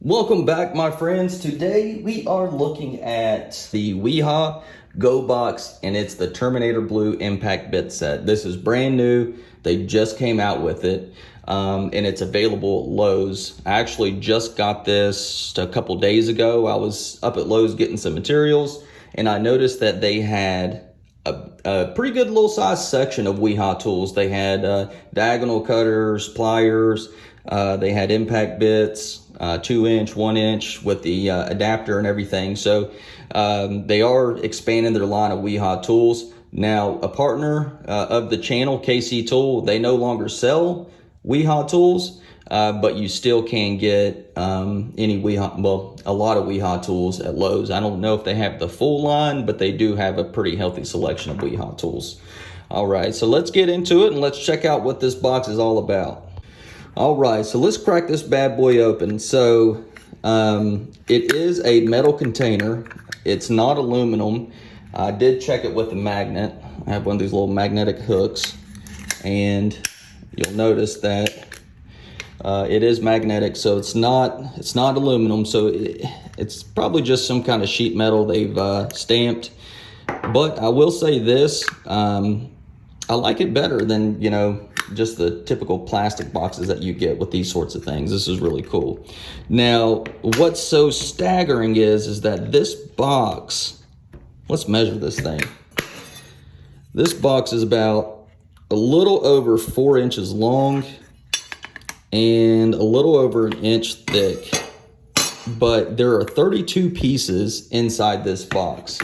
Welcome back, my friends. Today we are looking at the Wiha Go Box, and it's the Terminator Blue Impact Bit Set. This is brand new. They just came out with it, and it's available at Lowe's. I actually just got this a couple days ago. I was up at Lowe's getting some materials, and I noticed that they had a pretty good little size section of Wiha tools. They had diagonal cutters, pliers, they had impact bits, 2-inch, 1-inch with the adapter and everything. So they are expanding their line of Wiha tools. Now, a partner of the channel, KC Tool, they no longer sell Wiha tools, but you still can get any Wiha, well, a lot of Wiha tools at Lowe's. I don't know if they have the full line, but they do have a pretty healthy selection of Wiha tools. All right, so let's get into it and let's check out what this box is all about. All right, so let's crack this bad boy open. So it is a metal container. It's not aluminum. I did check it with a magnet. I have one of these little magnetic hooks, and you'll notice that it is magnetic, so it's not aluminum. So it's probably just some kind of sheet metal they've stamped. But I will say this, I like it better than, you know, just the typical plastic boxes that you get with these sorts of things. This is really cool. Now, what's so staggering is that this box, let's measure this thing. This box is about a little over 4 inches long and a little over 1 inch thick, but there are 32 pieces inside this box.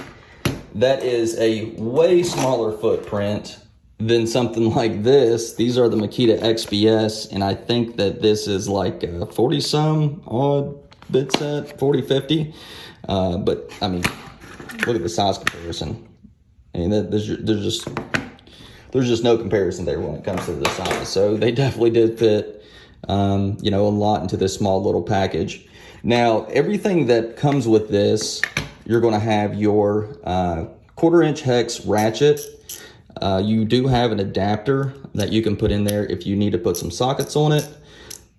That is a way smaller footprint than something like this. These are the Makita XPS, and I think that this is like a 40 some odd bit set, 40, 50. But I mean, look at the size comparison. I mean, there's just no comparison there when it comes to the size. So they definitely did fit, you know, a lot into this small little package. Now, everything that comes with this, you're going to have your 1/4 inch hex ratchet. You do have an adapter that you can put in there if you need to put some sockets on it.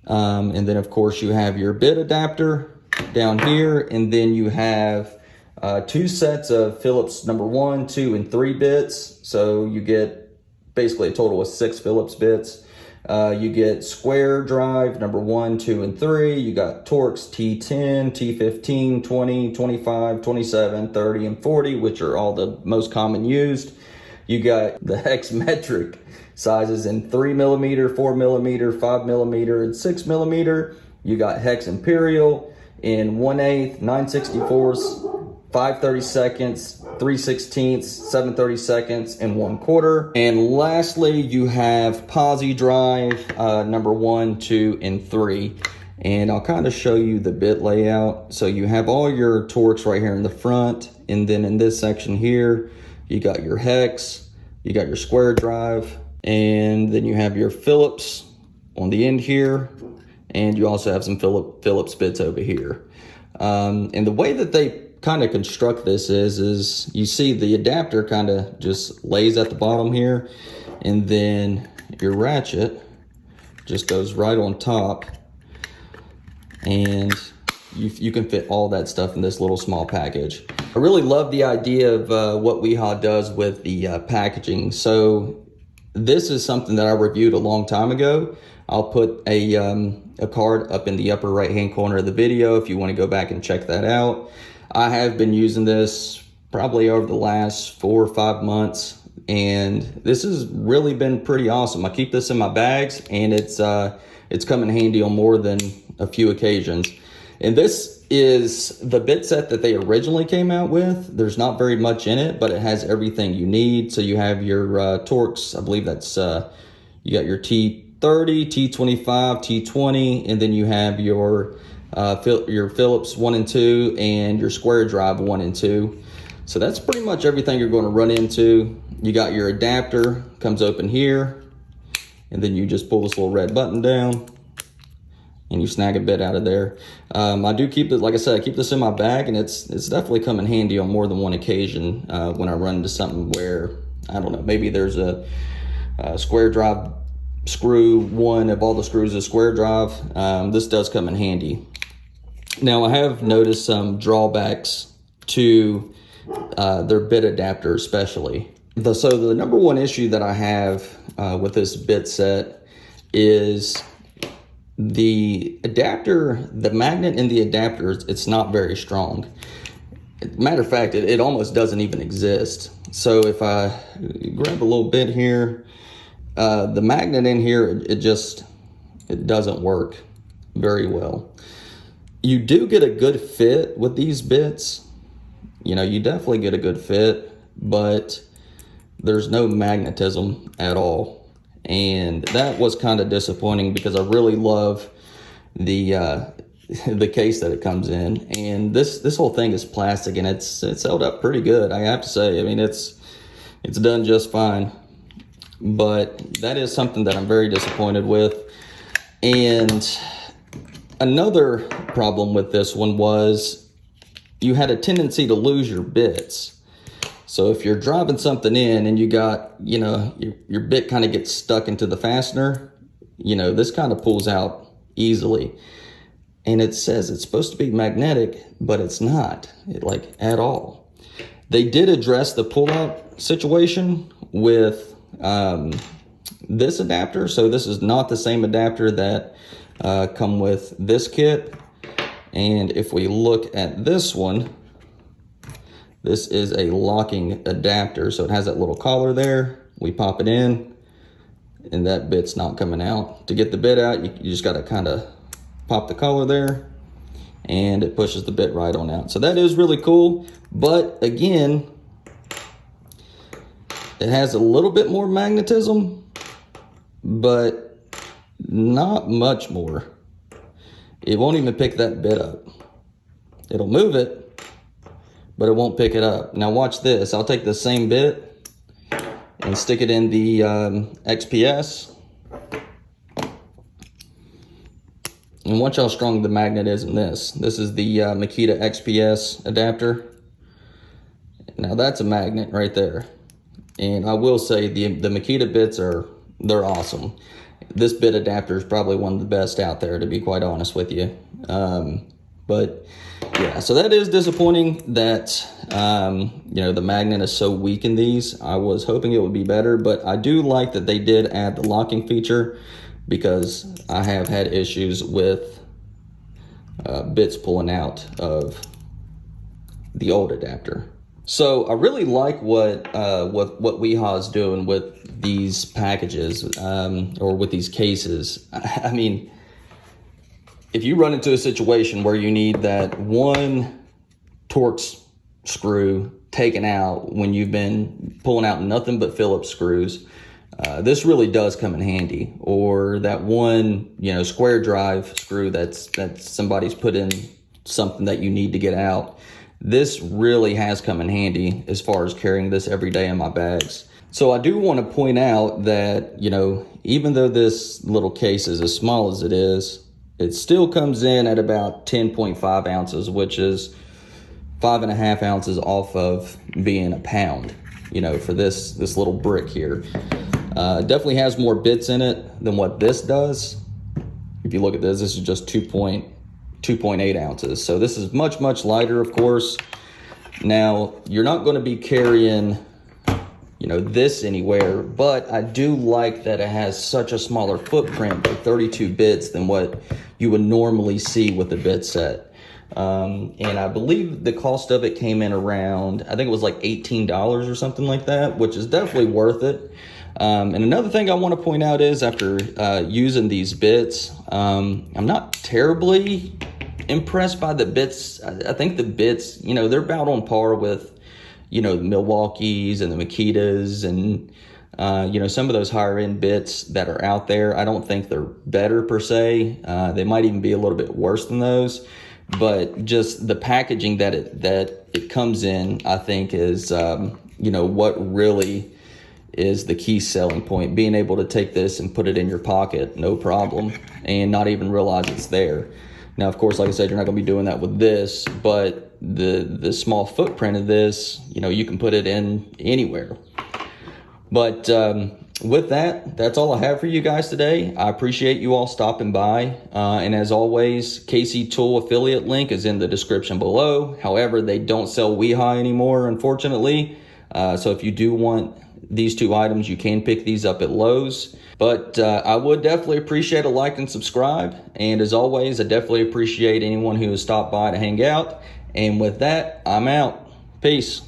And then of course you have your bit adapter down here, and then you have 2 sets of Phillips number 1, 2, and 3 bits. So you get basically a total of 6 Phillips bits. You get square drive number 1, 2, and 3. You got Torx T10, T15, 20, 25, 27, 30, and 40, which are all the most common used. You got the hex metric sizes in 3mm, 4mm, 5mm, and 6mm. You got hex imperial in 1/8, 9/64, 5/32, 3/16, 7/32, and 1/4. And lastly, you have posi drive number 1, 2, and 3. And I'll kind of show you the bit layout. So you have all your Torx right here in the front, and then in this section here, you got your hex, you got your square drive, and then you have your Phillips on the end here, and you also have some Phillips bits over here. And the way that they kind of construct this is you see the adapter kind of just lays at the bottom here, and then your ratchet just goes right on top, and you can fit all that stuff in this little small package. I really love the idea of what Wiha does with the packaging. So this is something that I reviewed a long time ago. I'll put a card up in the upper right hand corner of the video if you want to go back and check that out. I have been using this probably over the last 4 or 5 months, and this has really been pretty awesome. I keep this in my bags, and it's come in handy on more than a few occasions. And this is the bit set that they originally came out with. There's not very much in it, but it has everything you need. So you have your Torx, I believe that's, you got your T30, T25, T20, and then you have your Phillips 1 and 2 and your square drive 1 and 2. So that's pretty much everything you're going to run into. You got your adapter, comes open here, and then you just pull this little red button down, and you snag a bit out of there. I do keep it, like I said, I keep this in my bag, and it's definitely come in handy on more than one occasion when I run into something where, I don't know, maybe there's a square drive screw, one of all the screws is square drive. This does come in handy. Now, I have noticed some drawbacks to their bit adapter especially. So the number one issue that I have with this bit set is the adapter, the magnet in the adapter, it's not very strong. Matter of fact, it almost doesn't even exist. So if I grab a little bit here, the magnet in here, it doesn't work very well. You do get a good fit with these bits. You know, you definitely get a good fit, but there's no magnetism at all. And that was kind of disappointing because I really love the the case that it comes in. And this whole thing is plastic, and it's held up pretty good, I have to say. I mean, it's done just fine. But that is something that I'm very disappointed with. And another problem with this one was you had a tendency to lose your bits. So if you're driving something in and you got, you know, your bit kind of gets stuck into the fastener, you know, this kind of pulls out easily. And it says it's supposed to be magnetic, but it's not, like, at all. They did address the pull-out situation with this adapter. So this is not the same adapter that come with this kit. And if we look at this one, this is a locking adapter. So it has that little collar there. We pop it in and that bit's not coming out. To get the bit out, you just gotta kind of pop the collar there and it pushes the bit right on out. So that is really cool. But again, it has a little bit more magnetism, but not much more. It won't even pick that bit up. It'll move it, but it won't pick it up. Now watch this. I'll take the same bit and stick it in the XPS. And watch how strong the magnet is in this. This is the Makita XPS adapter. Now that's a magnet right there. And I will say the Makita bits they're awesome. This bit adapter is probably one of the best out there, to be quite honest with you. But yeah, so that is disappointing that, you know, the magnet is so weak in these. I was hoping it would be better, but I do like that they did add the locking feature because I have had issues with bits pulling out of the old adapter. So I really like what Wiha is doing with these packages or with these cases. I mean, if you run into a situation where you need that one Torx screw taken out when you've been pulling out nothing but Phillips screws, this really does come in handy. Or that one, you know, square drive screw that's somebody's put in something that you need to get out. This really has come in handy as far as carrying this every day in my bags. So I do want to point out that, you know, even though this little case is as small as it is, it still comes in at about 10.5 ounces, which is 5.5 ounces off of being a pound, you know, for this little brick here. It definitely has more bits in it than what this does. If you look at this is just 2.8 ounces. So this is much, much lighter, of course. Now, you're not going to be carrying, you know, this anywhere, but I do like that it has such a smaller footprint for 32 bits than what you would normally see with the bit set. And I believe the cost of it came in around, I think it was like $18 or something like that, which is definitely worth it. And another thing I want to point out is after using these bits, I'm not terribly impressed by the bits. I think the bits, you know, they're about on par with, you know, the Milwaukees and the Makitas and, you know, some of those higher end bits that are out there. I don't think they're better per se. They might even be a little bit worse than those, but just the packaging that it comes in, I think is, you know, what really is the key selling point. Being able to take this and put it in your pocket, no problem, and not even realize it's there. Now, of course, like I said, you're not going to be doing that with this, but the small footprint of this, you know, you can put it in anywhere. But with that, that's all I have for you guys today. I appreciate you all stopping by. And as always, KC Tool affiliate link is in the description below. However, they don't sell Wiha anymore, unfortunately. So if you do want these two items, you can pick these up at Lowe's. But I would definitely appreciate a like and subscribe. And as always, I definitely appreciate anyone who has stopped by to hang out. And with that, I'm out. Peace.